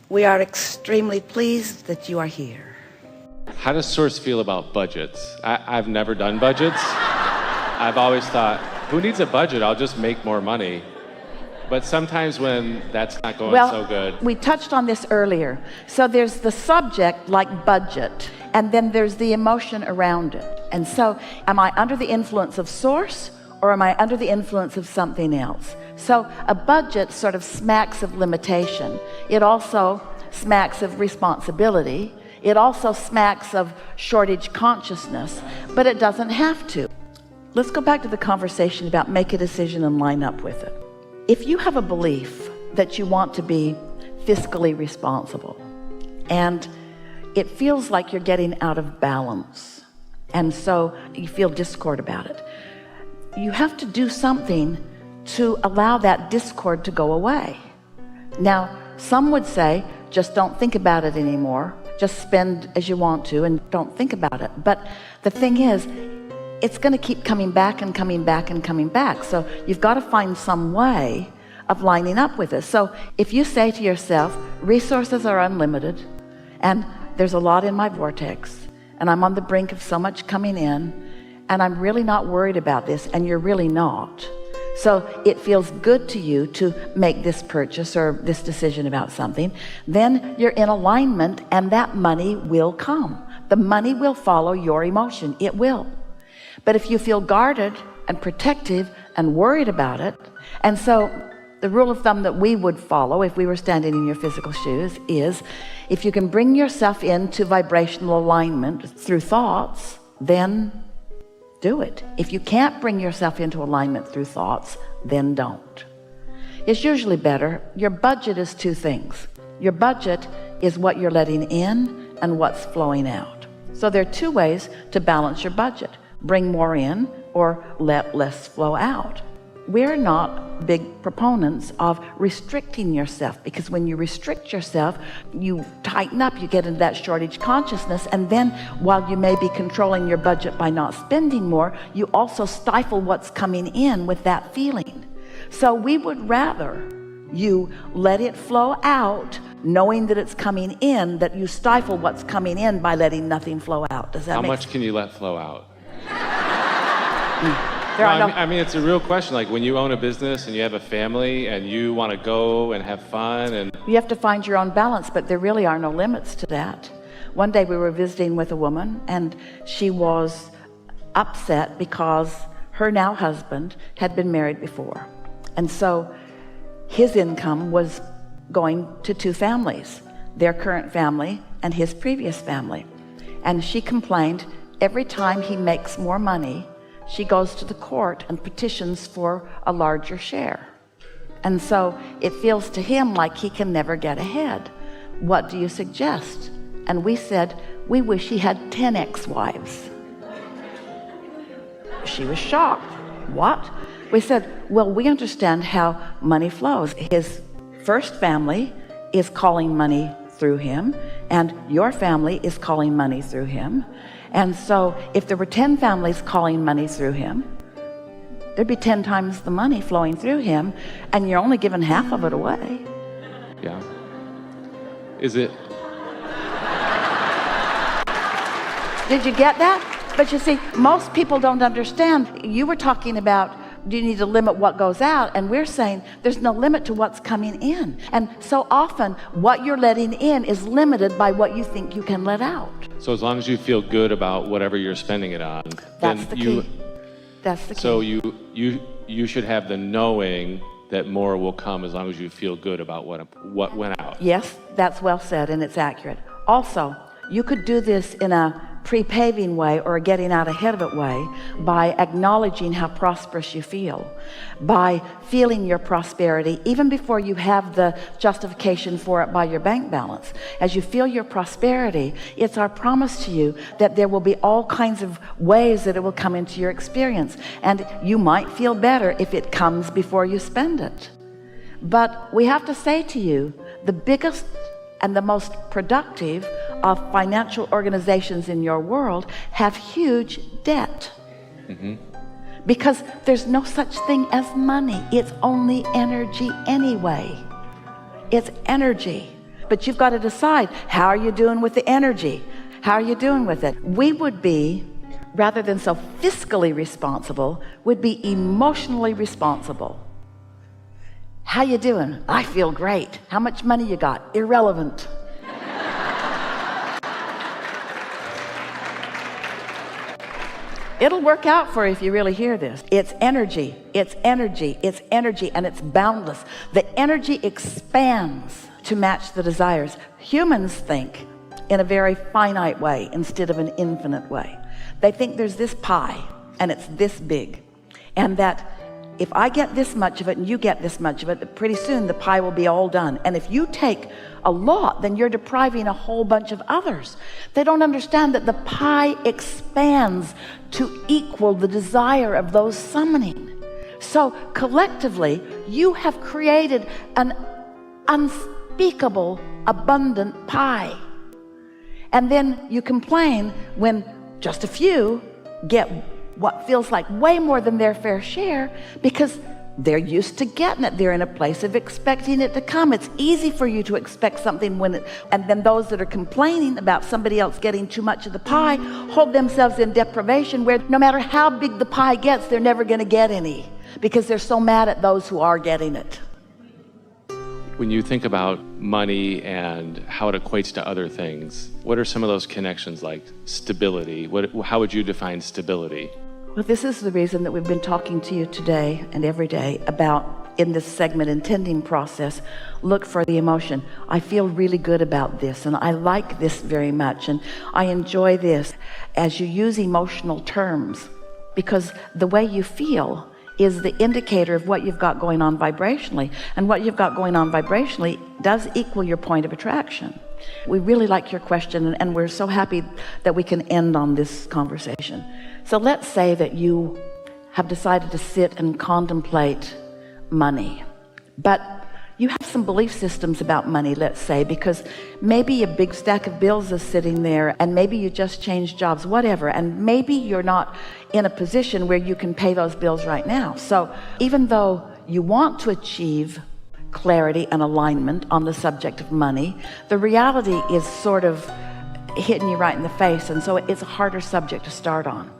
We are extremely pleased that you are here. How does Source feel about budgets? I've never done budgets. I've always thought, who needs a budget? I'll just make more money. But sometimes when that's not going so good. We touched on this earlier. So there's the subject, like budget, and then there's the emotion around it. And so am I under the influence of Source, or am I under the influence of something else? So a budget sort of smacks of limitation. It also smacks of responsibility. It also smacks of shortage consciousness, but it doesn't have to. Let's go back to the conversation about make a decision and line up with it. If you have a belief that you want to be fiscally responsible and it feels like you're getting out of balance, and so you feel discord about it, you have to do something to allow that discord to go away. Now, some would say, just don't think about it anymore. Just spend as you want to and don't think about it. But the thing is, it's going to keep coming back and coming back and coming back. So you've got to find some way of lining up with it. So if you say to yourself, resources are unlimited and there's a lot in my vortex and I'm on the brink of so much coming in and I'm really not worried about this, and you're really not. So it feels good to you to make this purchase or this decision about something, then you're in alignment and that money will come. The money will follow your emotion. It will. But if you feel guarded and protective and worried about it, and so the rule of thumb that we would follow if we were standing in your physical shoes is, if you can bring yourself into vibrational alignment through thoughts, then do it. If you can't bring yourself into alignment through thoughts, then don't. It's usually better. Your budget is two things. Your budget is what you're letting in and what's flowing out. So there are two ways to balance your budget. Bring more in or let less flow out. We're not big proponents of restricting yourself, because when you restrict yourself, you tighten up, you get into that shortage consciousness, and then while you may be controlling your budget by not spending more, you also stifle what's coming in with that feeling. So we would rather you let it flow out, knowing that it's coming in, that you stifle what's coming in by letting nothing flow out. Does that How make much sense? can you let flow out? I mean, it's a real question. Like when you own a business and you have a family and you want to go and have fun, and you have to find your own balance, but there really are no limits to that. One day we were visiting with a woman and she was upset because her now husband had been married before. And so his income was going to two families, their current family and his previous family. And she complained every time he makes more money, she goes to the court and petitions for a larger share. And so it feels to him like he can never get ahead. What do you suggest? And we said, we wish he had 10 ex-wives. She was shocked. What? We said, well, we understand how money flows. His first family is calling money through him, and your family is calling money through him. And so if there were 10 families calling money through him, there'd be 10 times the money flowing through him, and you're only giving half of it away. yeah. Is it? Did you get that? But you see, most people don't understand. You were talking about, do you need to limit what goes out? And we're saying there's no limit to what's coming in. And so often what you're letting in is limited by what you think you can let out. So as long as you feel good about whatever you're spending it on, That's then the key. That's the key. So you should have the knowing that more will come as long as you feel good about what went out. Yes, that's well said, and it's accurate. Also, you could do this in a pre-paving way or a getting out ahead of it way by acknowledging how prosperous you feel, by feeling your prosperity even before you have the justification for it by your bank balance. As you feel your prosperity, it's our promise to you that there will be all kinds of ways that it will come into your experience, and you might feel better if it comes before you spend it. But we have to say to you, the biggest and the most productive of financial organizations in your world have huge debt. Because there's no such thing as money. It's only energy anyway. It's energy. But you've got to decide, how are you doing with the energy? How are you doing with it? We would be, rather than so fiscally responsible, would be emotionally responsible. How you doing? I feel great. How much money you got? Irrelevant. It'll work out for you if you really hear this. It's energy, it's energy, it's energy, and it's boundless. The energy expands to match the desires. Humans think in a very finite way instead of an infinite way. They think there's this pie and it's this big, and that if I get this much of it and you get this much of it, pretty soon the pie will be all done. And if you take a lot, then you're depriving a whole bunch of others. They don't understand that the pie expands to equal the desire of those summoning. So collectively, you have created an unspeakable, abundant pie. And then you complain when just a few get what feels like way more than their fair share, because they're used to getting it. They're in a place of expecting it to come. It's easy for you to expect something and then those that are complaining about somebody else getting too much of the pie hold themselves in deprivation, where no matter how big the pie gets, they're never going to get any, because they're so mad at those who are getting it. When you think about money and how it equates to other things, what are some of those connections, like stability? How would you define stability? Well, this is the reason that we've been talking to you today and every day about, in this segment, intending process, look for the emotion. I feel really good about this, and I like this very much, and I enjoy this, as you use emotional terms, because the way you feel is the indicator of what you've got going on vibrationally, and what you've got going on vibrationally does equal your point of attraction. We really like your question, and we're so happy that we can end on this conversation. So let's say that you have decided to sit and contemplate money, but you have some belief systems about money, let's say, because maybe a big stack of bills is sitting there, and maybe you just changed jobs, whatever, and maybe you're not in a position where you can pay those bills right now. So even though you want to achieve clarity and alignment on the subject of money, the reality is sort of hitting you right in the face, and so it's a harder subject to start on.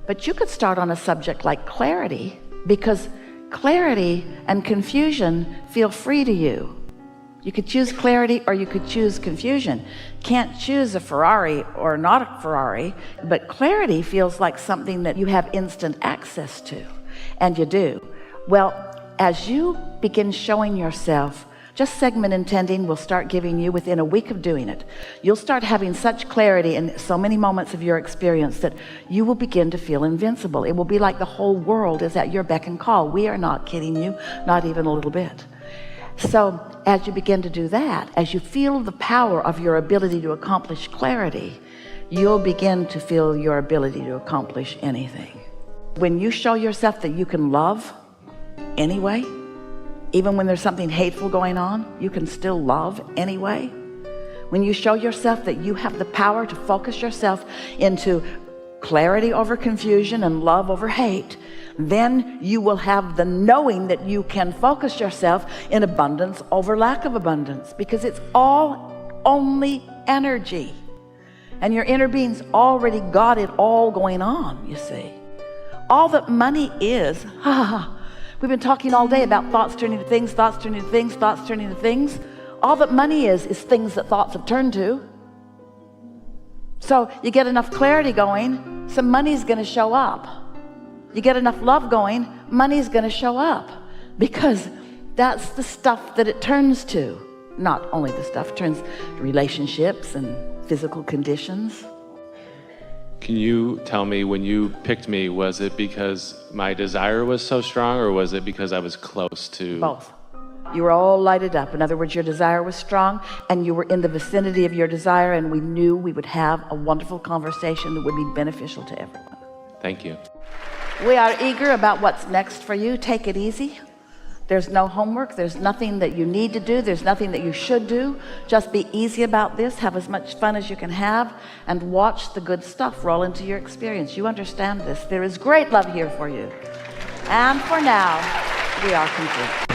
But you could start on a subject like clarity, because clarity and confusion feel free to you. You could choose clarity or you could choose confusion. Can't choose a Ferrari or not a Ferrari, but clarity feels like something that you have instant access to, and you do. Well, as you begin showing yourself, just segment intending will start giving you, within a week of doing it, you'll start having such clarity in so many moments of your experience that you will begin to feel invincible. It will be like the whole world is at your beck and call. We are not kidding you, not even a little bit. So as you begin to do that, as you feel the power of your ability to accomplish clarity, you'll begin to feel your ability to accomplish anything. When you show yourself that you can love anyway, even when there's something hateful going on, you can still love anyway. When you show yourself that you have the power to focus yourself into clarity over confusion and love over hate, then you will have the knowing that you can focus yourself in abundance over lack of abundance, because it's all only energy. And your inner being's already got it all going on, you see. All that money is, we've been talking all day about thoughts turning to things, thoughts turning to things, thoughts turning to things. All that money is things that thoughts have turned to. So you get enough clarity going, some money's going to show up. You get enough love going, money's going to show up, because that's the stuff that it turns to. Not only the stuff, it turns to relationships and physical conditions. Can you tell me, when you picked me, was it because my desire was so strong, or was it because I was close to? Both. You were all lighted up. In other words, your desire was strong, and you were in the vicinity of your desire, and we knew we would have a wonderful conversation that would be beneficial to everyone. Thank you. We are eager about what's next for you. Take it easy. There's no homework. There's nothing that you need to do. There's nothing that you should do. Just be easy about this. Have as much fun as you can have, and watch the good stuff roll into your experience. You understand this. There is great love here for you. And for now, we are complete.